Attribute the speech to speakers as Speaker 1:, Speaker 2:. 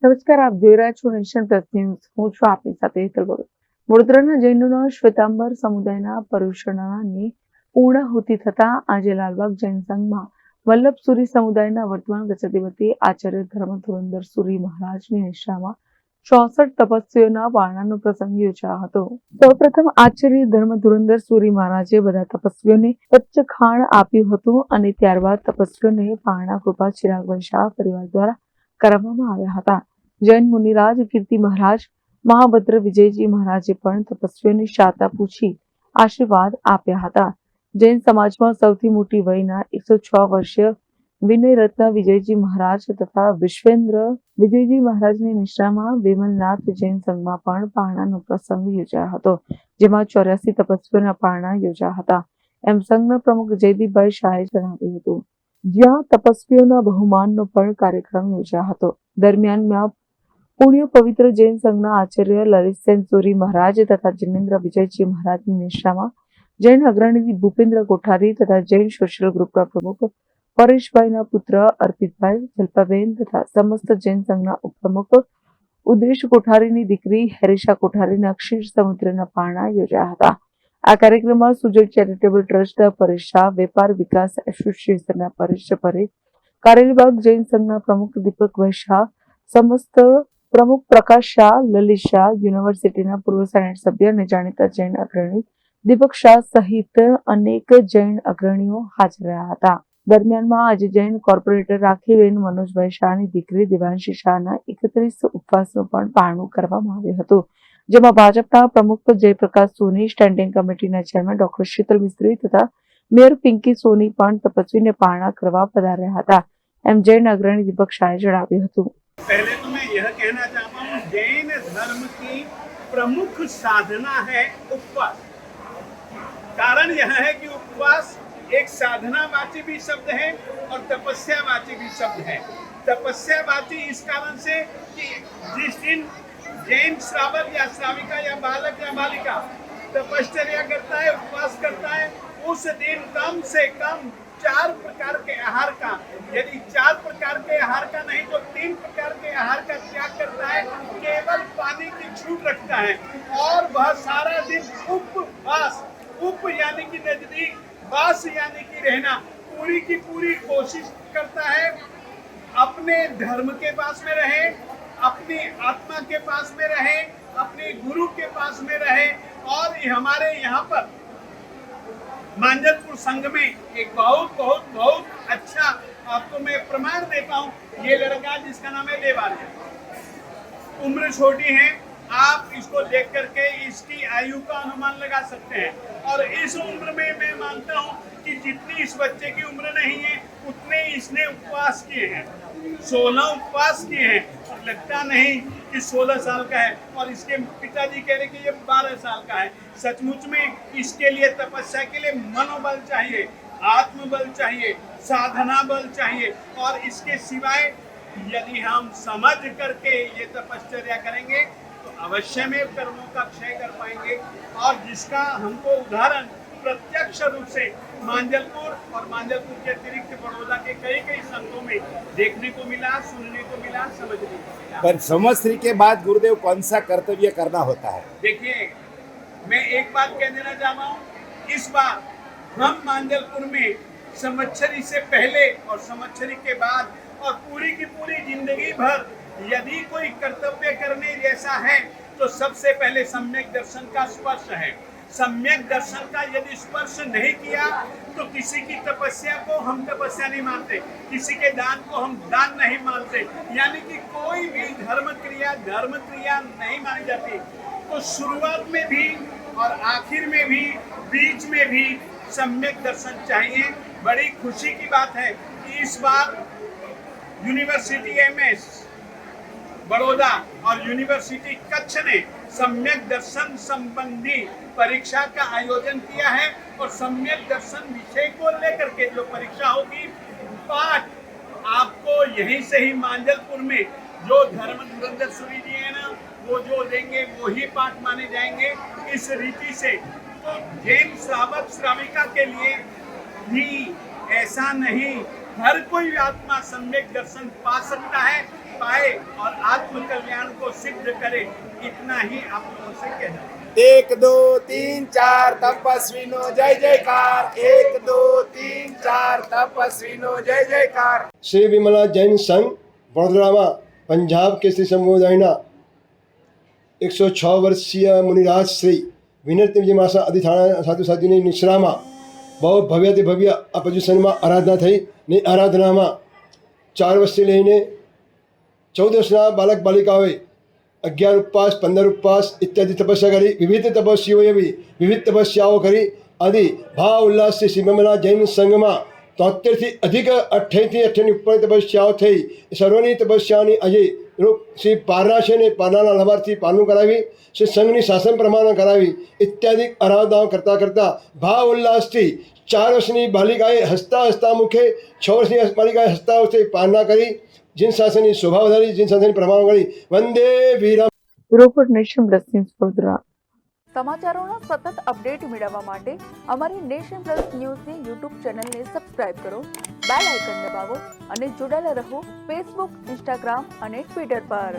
Speaker 1: નમસ્કાર, આપ જોઈ રહ્યા છો નેશન પ્લસ ન્યૂઝ. હું છું આપની સાથે હેતલ ભગત. વડોદરાના જૈનોના શ્વેતાંબર સમુદાયના પર્યુષણાની પૂર્ણાહુતિ થતા આજે લાલબાગ જૈન સંઘમાં વલ્લભસુરી સમુદાયના વર્તમાન ગચ્છાધિપતિ આચાર્ય ધર્મ ધુરંધર સુરી મહારાજની નિષ્ઠામાં 64 તપસ્વીઓના પારણાનો પ્રસંગ યોજાયો હતો. સૌપ્રથમ આચાર્ય ધર્મ ધુરંધર સુરી મહારાજે બધા તપસ્વીઓને પચ્ચખાણ આપ્યું હતું અને ત્યારબાદ તપસ્વીઓને પારણા કૃપા ચિરાગભાઈ શાહ પરિવાર દ્વારા કરવામાં આવ્યા હતા. જૈન મુનિરાજ કીર્તિ મહારાજ, મહાભદ્ર વિજયજી મહારાજે પણ તપસ્વીઓની શાતા પૂછી આશીર્વાદ આપ્યા હતા. જૈન સમાજમાં સૌથી મોટી વયના 106 વર્ષીય વિનય રત્ન વિજયજી મહારાજ તથા વિશ્વેન્દ્ર વિજયજી મહારાજની નિષ્ઠામાં વિમલનાથ જૈન સંઘમાં પણ પારણાનો પ્રસંગ યોજાયો હતો, જેમાં 84 તપસ્વીઓના પારણા યોજાયા હતા, એમ સંઘના પ્રમુખ જયદીપભાઈ શાહે જણાવ્યું હતું. જ્યાં તપસ્વીઓના બહુમાનનો પણ કાર્યક્રમ યોજાયો હતો. દરમિયાનમાં પુણ્ય પવિત્ર જૈન સંઘના આચાર્ય લલિતસેન સુરી મહારાજ તથા જિનેન્દ્ર વિજયજી મહારાજની નિષ્ઠામાં જૈન અગ્રણી ભૂપેન્દ્ર કોઠારી તથા જૈન સોશિયલ ગ્રુપના પ્રમુખ પરેશભાઈના પુત્ર અર્પિતભાઈ, જલ્પાબેન તથા સમસ્ત જૈન સંઘના ઉપપ્રમુખ ઉદેશ કોઠારીની દીકરી હેરિશા કોઠારીના ક્ષીર સમુદ્રના પારણા યોજાયા હતા. આ કાર્યક્રમમાં સુજય ચેરિટેબલ ટ્રસ્ટ પરેશ શાહ, વેપાર વિકાસ એસોસિએશનના પરેશ પરેખ, કારેલીબાગ જૈન સંઘના પ્રમુખ દીપકભાઈ શાહ, સમસ્ત પ્રમુખ પ્રકાશ શાહ, લલિત શાહ, યુનિવર્સિટીના પૂર્વ સેનેટ સભ્ય અને જાણીતા જૈન અગ્રણી દીપક શાહ સહિત અનેક જૈન અગ્રણીઓ હાજર રહ્યા હતા. દરમિયાનમાં આજે જૈન કોર્પોરેટર રાખીબેન મનોજભાઈ શાહની દીકરી દેવાંશી શાહના 31 ઉપવાસનું પણ પારણું કરવામાં આવ્યું હતું, જેમાં ભાજપના પ્રમુખ જયપ્રકાશ સોની, સ્ટેન્ડિંગ કમિટીના ચેરમેન ડોક્ટર શીતલ મિસ્ત્રી તથા મેયર પિંકી સોની પણ તપસ્વીને પારણા કરવા પધાર્યા હતા, એમ જૈન અગ્રણી દીપક શાહે જણાવ્યું હતું.
Speaker 2: पहले तो मैं यह कहना चाहता हूँ, जैन धर्म की प्रमुख साधना है उपवास. कारण यह है कि उपवास एक साधनावाची भी शब्द है और तपस्यावाची भी शब्द है. तपस्यावाची इस कारण से कि जिस दिन जैन श्रावक या श्राविका या बालक या बालिका तपश्चर्या करता है, उपवास करता है, उस दिन कम से कम 4 प्रकार के आहार का, यदि 4 प्रकार के आहार का नहीं तो 3 प्रकार के आहार का त्याग करता है, केवल पानी की छूट रखता है और वह सारा दिन उपवास, उप यानी कि नजदीक, वास यानी कि रहना, पूरी की पूरी कोशिश करता है अपने धर्म के पास में रहे, अपनी आत्मा के पास में रहे, अपने गुरु के पास में रहे. और हमारे यहाँ पर मांजलपुर संघ में एक बहुत बहुत बहुत अच्छा आपको मैं प्रमाण देता हूँ. ये लड़का जिसका नाम है देवालय, उम्र छोटी है, आप इसको देख करके इसकी आयु का अनुमान लगा सकते हैं. और इस उम्र में मैं मानता हूँ कि जितनी इस बच्चे की उम्र नहीं है उतने इसने उपवास किए हैं. 16 उपवास किए हैं. लगता नहीं कि 16 साल का है. और इसके पिताजी कह रहे कि ये 12 साल का है. सचमुच में इसके लिए तपस्या के लिए मनोबल चाहिए, आत्मबल चाहिए, साधना बल चाहिए. और इसके सिवाय यदि हम समझ करके ये तपश्चर्या करेंगे तो अवश्य में कर्मों का क्षय कर पाएंगे. और जिसका हमको उदाहरण प्रत्यक्ष रूप से मांजलपुर और मांजलपुर के अतिरिक्त बड़ौदा के कई संघों में देखने को मिला, सुनने को मिला, समझने को मिला.
Speaker 3: पर संवत्सरी के बाद गुरुदेव कौन सा कर्तव्य करना होता है?
Speaker 2: देखिए, मैं एक बात कह देना चाहता हूँ. इस बार हम मांजलपुर में संवत्सरी से पहले और संवत्सरी के बाद और पूरी की पूरी जिंदगी भर यदि कोई कर्तव्य करने जैसा है तो सबसे पहले सम्यक दर्शन का स्पर्श है. सम्यक दर्शन का यदि स्पर्श नहीं किया तो किसी की तपस्या को हम तपस्या नहीं मानते, किसी के दान को हम दान नहीं मानते. यानी कि कोई भी धर्म क्रिया नहीं मानी जाती. तो शुरुआत में भी और आखिर में भी, बीच में भी सम्यक दर्शन चाहिए. बड़ी खुशी की बात है कि इस बार यूनिवर्सिटी MS बड़ौदा और यूनिवर्सिटी कच्छ ने सम्यक दर्शन संबंधी परीक्षा का आयोजन किया है. और सम्यक दर्शन विषय को लेकर के जो परीक्षा होगी, पाठ आपको यहीं से ही मांजलपुर में जो धर्म धुरंधर सूरी जी है ना, वो जो देंगे वो ही पाठ माने जाएंगे. इस रीति से तो जैन श्रावक श्राविका के लिए भी ऐसा नहीं, हर कोई आत्मा सम्यक दर्शन पा सकता है. पाए और आत्म कल्याण को सिद्ध करे, इतना ही आप लोगों से कहना है।
Speaker 3: 1 2 3 4 તપસ્વીનો જય જયકાર 1 2 3 4 તપસ્વીનો જય જયકાર
Speaker 4: શ્રી વિમલા જૈન સંઘ વડોદરામાં પંજાબ કેસરી સમુદાયના 106 વર્ષીય મુનિરાજ શ્રી વિનર્તિ વિજયમાસા અધિથાણા સાધુ સાધુની નિશ્રામાં બહુ ભવ્યથી ભવ્ય આ પ્રદૂષણમાં આરાધના થઈ ને આરાધનામાં 4 વર્ષથી લઈને 14 વર્ષના બાલક બાલિકાઓએ 11 ઉપવાસ 15 ઉપવાસ ઇત્યાદि તપસ્યા કરી વિવિધ તપસ્યાઓએ બી વિવિધ તપસ્યાઓ કરી આદિ ભાવ ઉલ્લાસથી શ્રી વિમલા જૈન સંઘમાં 73થી અધિક 28થી ઉપર તપસ્યાઓ થઈ સર્વની તપસ્યાની આજે શ્રી પારના છે ને પારનાના લાભાર્થી પારનું કરાવી શ્રી સંઘની શાસન પ્રમાણે કરાવી ઇત્યાદિ આરાધનાઓ કરતાં કરતાં ભાવ ઉલ્લાસથી 4 વર્ષની બાલિકાએ હસતા હસતા મુખે 6 વર્ષની બાલિકાએ હસતા હસતે પારના કરી જીન શાસનની શોભા વધારી જીન શાસનની પ્રમાણ કરી વંદે વીરમ
Speaker 1: bureau Nation Plus News Vadodara.
Speaker 5: સમાચારોના સતત અપડેટ મેળવવા માટે અમારી નેશન પ્લસ ન્યૂઝની યુટ્યુબ ચેનલને સબસ્ક્રાઇબ કરો, બેલ આઇકન દબાવો અને જોડાયેલા રહો ફેસબુક, ઇન્સ્ટાગ્રામ અને ટ્વિટર પર.